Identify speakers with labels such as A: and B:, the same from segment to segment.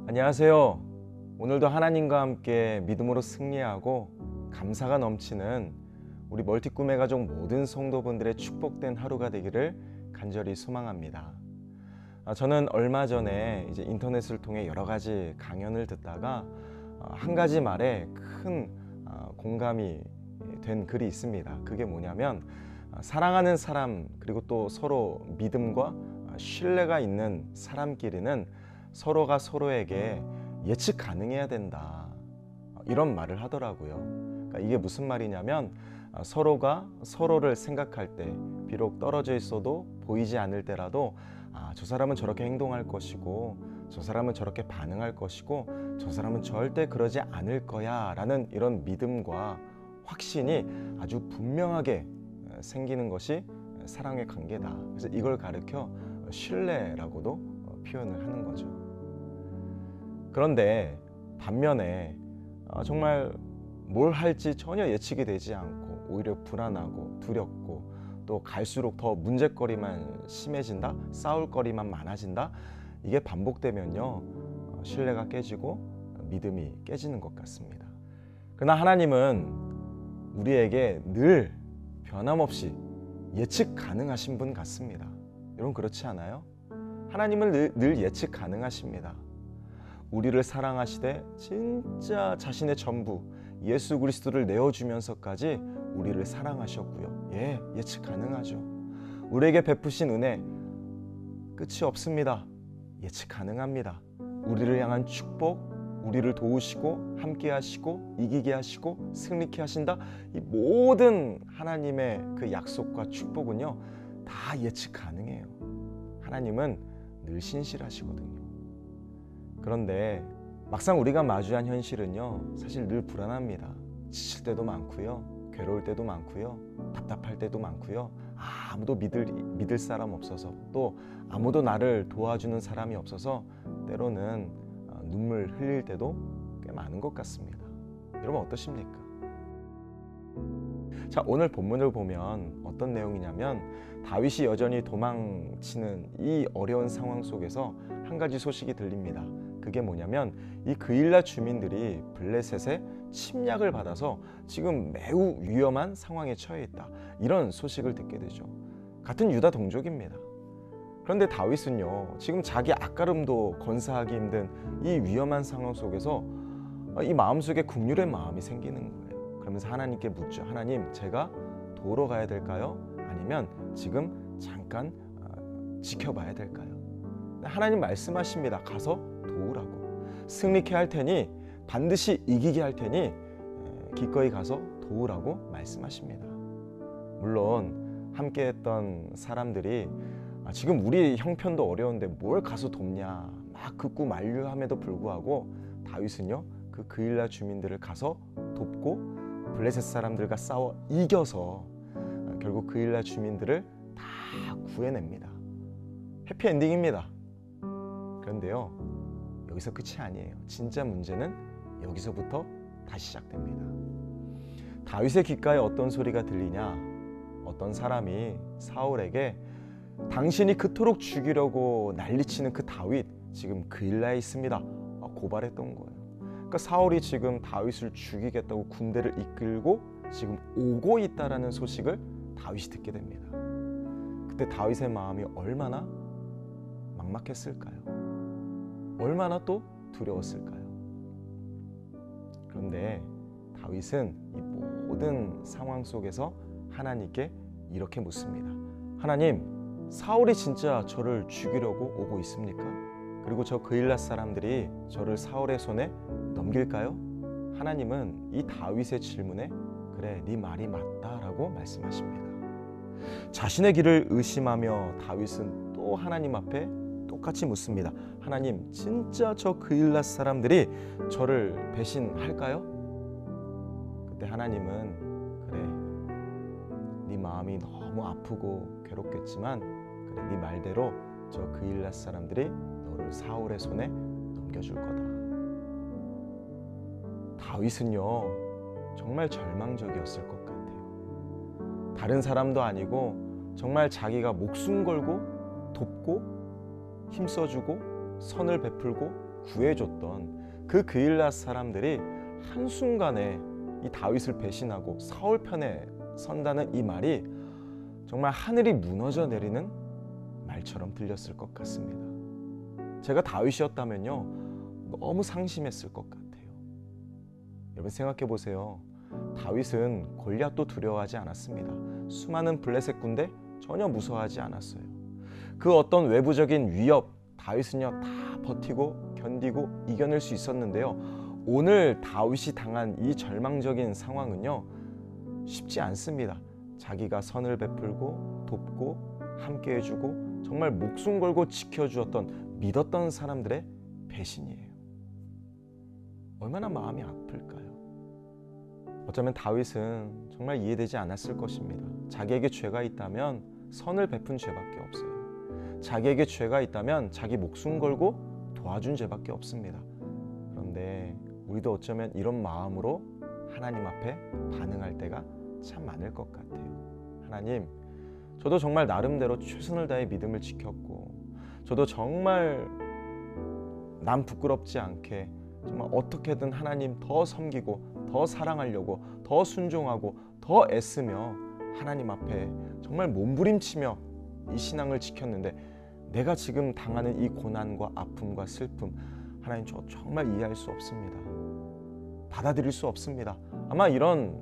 A: 안녕하세요. 오늘도 하나님과 함께 믿음으로 승리하고 감사가 넘치는 우리 멀티꿈의 가족 모든 성도분들의 축복된 하루가 되기를 간절히 소망합니다. 저는 얼마 전에 이제 인터넷을 통해 여러 가지 강연을 듣다가 한 가지 말에 큰 공감이 된 글이 있습니다. 그게 뭐냐면 사랑하는 사람 그리고 또 서로 믿음과 신뢰가 있는 사람끼리는 서로가 서로에게 예측 가능해야 된다, 이런 말을 하더라고요. 그러니까 이게 무슨 말이냐면 서로가 서로를 생각할 때 비록 떨어져 있어도 보이지 않을 때라도 저 사람은 저렇게 행동할 것이고 저 사람은 저렇게 반응할 것이고 저 사람은 절대 그러지 않을 거야 라는 이런 믿음과 확신이 아주 분명하게 생기는 것이 사랑의 관계다. 그래서 이걸 가르쳐 신뢰라고도 표현을 하는 거죠. 그런데 반면에 정말 뭘 할지 전혀 예측이 되지 않고 오히려 불안하고 두렵고 또 갈수록 더 문제거리만 심해진다, 싸울 거리만 많아진다, 이게 반복되면요 신뢰가 깨지고 믿음이 깨지는 것 같습니다. 그러나 하나님은 우리에게 늘 변함없이 예측 가능하신 분 같습니다. 여러분 그렇지 않아요? 하나님은 늘 예측 가능하십니다. 우리를 사랑하시되 진짜 자신의 전부 예수 그리스도를 내어주면서까지 우리를 사랑하셨고요. 예측 가능하죠. 우리에게 베푸신 은혜 끝이 없습니다. 예측 가능합니다. 우리를 향한 축복, 우리를 도우시고 함께 하시고 이기게 하시고 승리케 하신다. 이 모든 하나님의 그 약속과 축복은요 다 예측 가능해요. 하나님은 늘 신실하시거든요. 그런데 막상 우리가 마주한 현실은요 사실 늘 불안합니다. 지칠 때도 많고요, 괴로울 때도 많고요, 답답할 때도 많고요, 아무도 믿을 사람 없어서 또 아무도 나를 도와주는 사람이 없어서 때로는 눈물 흘릴 때도 꽤 많은 것 같습니다. 여러분 어떠십니까? 자, 오늘 본문을 보면 어떤 내용이냐면 다윗이 여전히 도망치는 이 어려운 상황 속에서 한 가지 소식이 들립니다. 그게 뭐냐면 이 그일라 주민들이 블레셋의 침략을 받아서 지금 매우 위험한 상황에 처해 있다, 이런 소식을 듣게 되죠. 같은 유다 동족입니다. 그런데 다윗은요 지금 자기 앞가름도 건사하기 힘든 이 위험한 상황 속에서 이 마음속에 긍휼의 마음이 생기는 거예요. 그러면서 하나님께 묻죠. 하나님, 제가 도로 가야 될까요? 아니면 지금 잠깐 지켜봐야 될까요? 하나님 말씀하십니다. 가서 도우라고. 승리케 할 테니, 반드시 이기게 할 테니 기꺼이 가서 도우라고 말씀하십니다. 물론 함께했던 사람들이 지금 우리 형편도 어려운데 뭘 가서 돕냐 막 긋고 만류함에도 불구하고 다윗은요 그 그일라 주민들을 가서 돕고 블레셋 사람들과 싸워 이겨서 결국 그일라 주민들을 다 구해냅니다. 해피엔딩입니다. 그런데요 여기서 끝이 아니에요. 진짜 문제는 여기서부터 다시 시작됩니다. 다윗의 귓가에 어떤 소리가 들리냐, 어떤 사람이 사울에게 당신이 그토록 죽이려고 난리치는 그 다윗 지금 그일라에 있습니다, 고발했던 거예요. 그러니까 사울이 지금 다윗을 죽이겠다고 군대를 이끌고 지금 오고 있다라는 소식을 다윗이 듣게 됩니다. 그때 다윗의 마음이 얼마나 막막했을까요? 얼마나 또 두려웠을까요? 그런데 다윗은 이 모든 상황 속에서 하나님께 이렇게 묻습니다. 하나님, 사울이 진짜 저를 죽이려고 오고 있습니까? 그리고 저 그일라 사람들이 저를 사울의 손에 넘길까요? 하나님은 이 다윗의 질문에 그래, 네 말이 맞다라고 말씀하십니다. 자신의 길을 의심하며 다윗은 또 하나님 앞에 똑같이 묻습니다. 하나님, 진짜 저 그일라 사람들이 저를 배신할까요? 그때 하나님은 그래, 네 마음이 너무 아프고 괴롭겠지만 그래, 네 말대로 저 그일라 사람들이 너를 사울의 손에 넘겨줄 거다. 다윗은요 정말 절망적이었을 것 같아요. 다른 사람도 아니고 정말 자기가 목숨 걸고 돕고 힘써주고 선을 베풀고 구해줬던 그 그일랏 사람들이 한순간에 이 다윗을 배신하고 사울 편에 선다는 이 말이 정말 하늘이 무너져 내리는 말처럼 들렸을 것 같습니다. 제가 다윗이었다면요, 너무 상심했을 것 같아요. 여러분 생각해 보세요. 다윗은 골리앗도 두려워하지 않았습니다. 수많은 블레셋 군대 전혀 무서워하지 않았어요. 그 어떤 외부적인 위협 다윗은요 다 버티고 견디고 이겨낼 수 있었는데요. 오늘 다윗이 당한 이 절망적인 상황은요 쉽지 않습니다. 자기가 선을 베풀고 돕고 함께 해주고 정말 목숨 걸고 지켜주었던 믿었던 사람들의 배신이에요. 얼마나 마음이 아플까요? 어쩌면 다윗은 정말 이해되지 않았을 것입니다. 자기에게 죄가 있다면 선을 베푼 죄밖에 없어요. 자기에게 죄가 있다면 자기 목숨 걸고 도와준 죄밖에 없습니다. 그런데 우리도 어쩌면 이런 마음으로 하나님 앞에 반응할 때가 참 많을 것 같아요. 하나님, 저도 정말 나름대로 최선을 다해 믿음을 지켰고, 저도 정말 남 부끄럽지 않게 정말 어떻게든 하나님 더 섬기고 더 사랑하려고 더 순종하고 더 애쓰며 하나님 앞에 정말 몸부림치며 이 신앙을 지켰는데 내가 지금 당하는 이 고난과 아픔과 슬픔, 하나님 저 정말 이해할 수 없습니다. 받아들일 수 없습니다. 아마 이런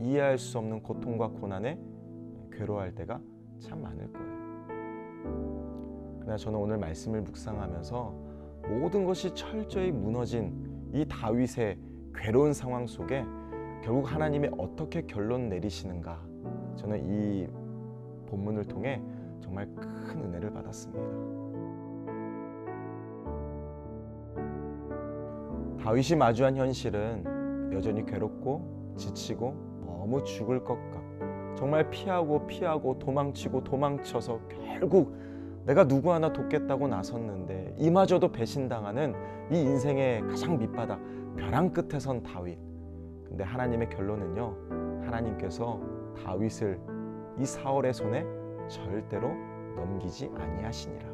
A: 이해할 수 없는 고통과 고난에 괴로워할 때가 참 많을 거예요. 그러나 저는 오늘 말씀을 묵상하면서 모든 것이 철저히 무너진 이 다윗의 괴로운 상황 속에 결국 하나님이 어떻게 결론 내리시는가, 저는 이 본문을 통해 정말 큰 은혜를 받았습니다. 다윗이 마주한 현실은 여전히 괴롭고 지치고 너무 죽을 것 같고 정말 피하고 도망치고 도망쳐서 결국 내가 누구 하나 돕겠다고 나섰는데 이마저도 배신당하는 이 인생의 가장 밑바닥 벼랑 끝에 선 다윗. 근데 하나님의 결론은요, 하나님께서 다윗을 이 사울의 손에 절대로 넘기지 아니하시니라.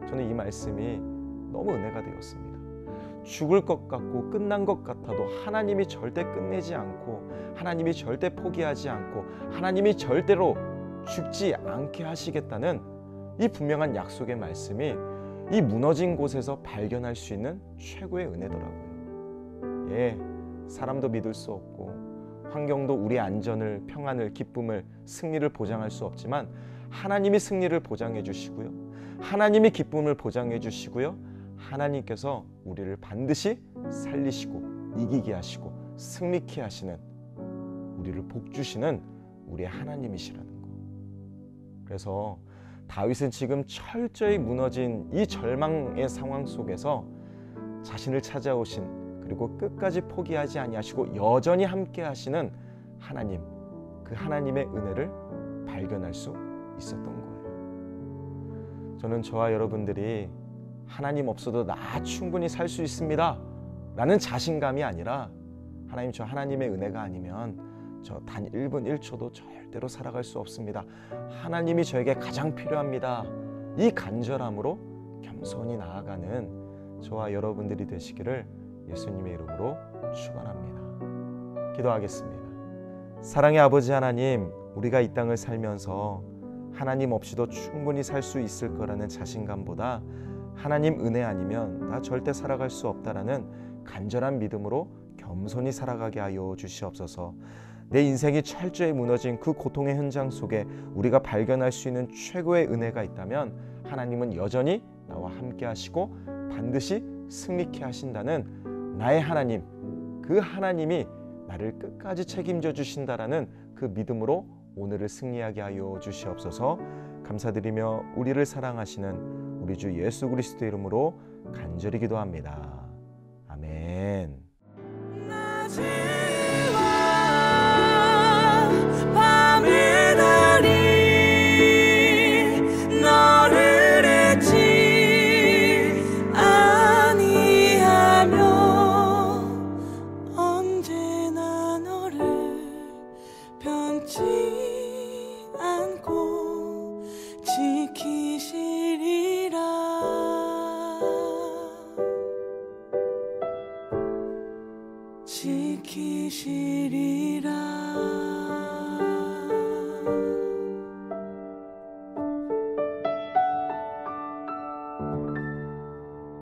A: 저는 이 말씀이 너무 은혜가 되었습니다. 죽을 것 같고 끝난 것 같아도 하나님이 절대 끝내지 않고 하나님이 절대 포기하지 않고 하나님이 절대로 죽지 않게 하시겠다는 이 분명한 약속의 말씀이 이 무너진 곳에서 발견할 수 있는 최고의 은혜더라고요. 예, 사람도 믿을 수 없고 환경도 우리의 안전을, 평안을, 기쁨을, 승리를 보장할 수 없지만 하나님이 승리를 보장해 주시고요. 하나님이 기쁨을 보장해 주시고요. 하나님께서 우리를 반드시 살리시고 이기게 하시고 승리케 하시는, 우리를 복주시는 우리의 하나님이시라는 거. 그래서 다윗은 지금 철저히 무너진 이 절망의 상황 속에서 자신을 찾아오신, 그리고 끝까지 포기하지 아니하시고 여전히 함께 하시는 하나님, 그 하나님의 은혜를 발견할 수 있었던 거예요. 저는 저와 여러분들이 하나님 없어도 나 충분히 살 수 있습니다 라는 자신감이 아니라, 하나님 저 하나님의 은혜가 아니면 저 단 1분 1초도 절대로 살아갈 수 없습니다. 하나님이 저에게 가장 필요합니다. 이 간절함으로 겸손히 나아가는 저와 여러분들이 되시기를 예수님의 이름으로 축원합니다. 기도하겠습니다. 사랑의 아버지 하나님, 우리가 이 땅을 살면서 하나님 없이도 충분히 살 수 있을 거라는 자신감보다 하나님 은혜 아니면 나 절대 살아갈 수 없다라는 간절한 믿음으로 겸손히 살아가게 하여 주시옵소서. 내 인생이 철저히 무너진 그 고통의 현장 속에 우리가 발견할 수 있는 최고의 은혜가 있다면 하나님은 여전히 나와 함께 하시고 반드시 승리케 하신다는 나의 하나님, 그 하나님이 나를 끝까지 책임져 주신다라는 그 믿음으로 오늘을 승리하게 하여 주시옵소서. 감사드리며 우리를 사랑하시는 우리 주 예수 그리스도의 이름으로 간절히 기도합니다. 아멘.
B: 지키시리라.